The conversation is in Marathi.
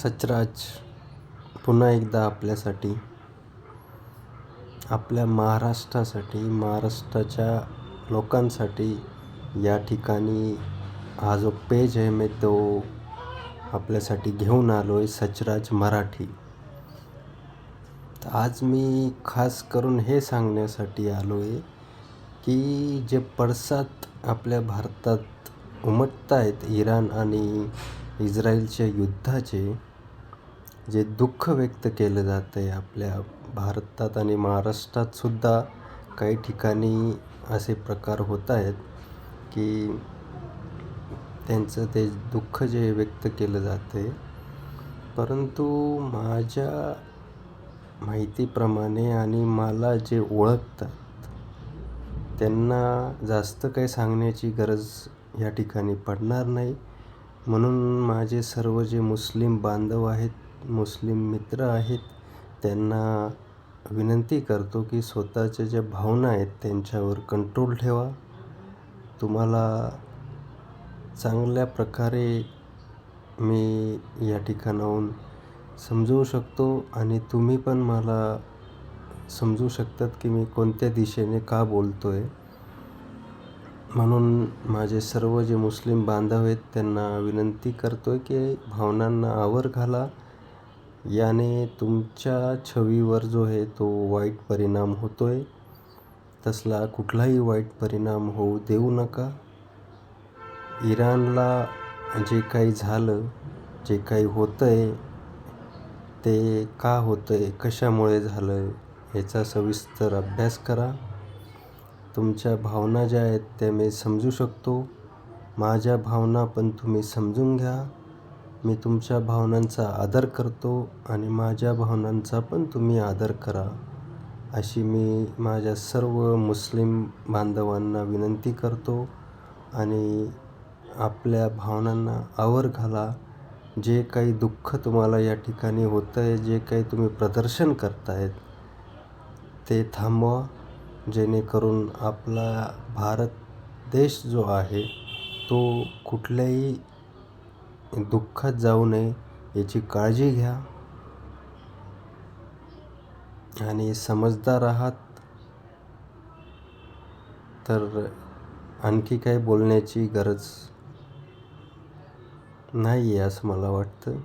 सचराज पुन्हा एकदा आपल्यासाठी, आपल्या महाराष्ट्रासाठी, महाराष्ट्राच्या लोकांसाठी या ठिकाणी हा जो पेज आहे मी तो आपल्यासाठी घेऊन आलो आहे, सचराज मराठी. तर आज मी खास करून हे सांगण्यासाठी आलो आहे की जे पडसाद आपल्या भारतात उमटत आहेत, इराण आणि इस्रायलच्या युद्धाचे जे दुःख व्यक्त केलं जातं आहे आपल्या भारतात आणि महाराष्ट्रातसुद्धा काही ठिकाणी असे प्रकार होत आहेत की त्यांचं ते दुःख जे व्यक्त केलं जातं आहे. परंतु माझ्या माहितीप्रमाणे आणि मला जे ओळखतात त्यांना जास्त काही सांगण्याची गरज या ठिकाणी पडणार नाही. म्हणून माझे सर्व जे मुस्लिम बांधव आहेत, मुस्लिम मित्र आहेत, त्यांना विनंती करतो की स्वतःच्या ज्या भावना आहेत त्यांच्यावर कंट्रोल ठेवा. तुम्हाला चांगल्या प्रकारे मी या ठिकाणाहून समजवू शकतो आणि तुम्ही पण मला समजू शकतात की मी कोणत्या दिशेने का बोलतो आहे. म्हणून माझे सर्व जे मुस्लिम बांधव आहेत त्यांना विनंती करतो आहे की भावनांना आवर घाला. याने तुमच्या छवीवर जो आहे तो वाईट परिणाम होतो आहे. तसला कुठलाही वाईट परिणाम होऊ देऊ नका. इराणला जे काही झालं, जे काही होतं आहे ते का होतं आहे, कशामुळे झालं आहे याचा सविस्तर अभ्यास करा. तुमच्या भावना ज्या आहेत त्या मी समजू शकतो. माझ्या भावना पण तुम्ही समजून घ्या. मी तुमच्या भावनांचा आदर करतो आणि माझ्या भावनांचा पण तुम्ही आदर करा, अशी मी माझ्या सर्व मुस्लिम बांधवांना विनंती करतो. आणि आपल्या भावनांना आवर घाला. जे काही दुःख तुम्हाला या ठिकाणी होतं आहे, जे काही तुम्ही प्रदर्शन करतायत ते थांबवा, जेणेकरून आपला भारत देश जो आहे तो कुठल्याही दुःखात जाऊ नये याची काळजी घ्या. आणि समजदार आहात तर आणखी काही बोलण्याची गरज नाही आहे असं मला वाटतं.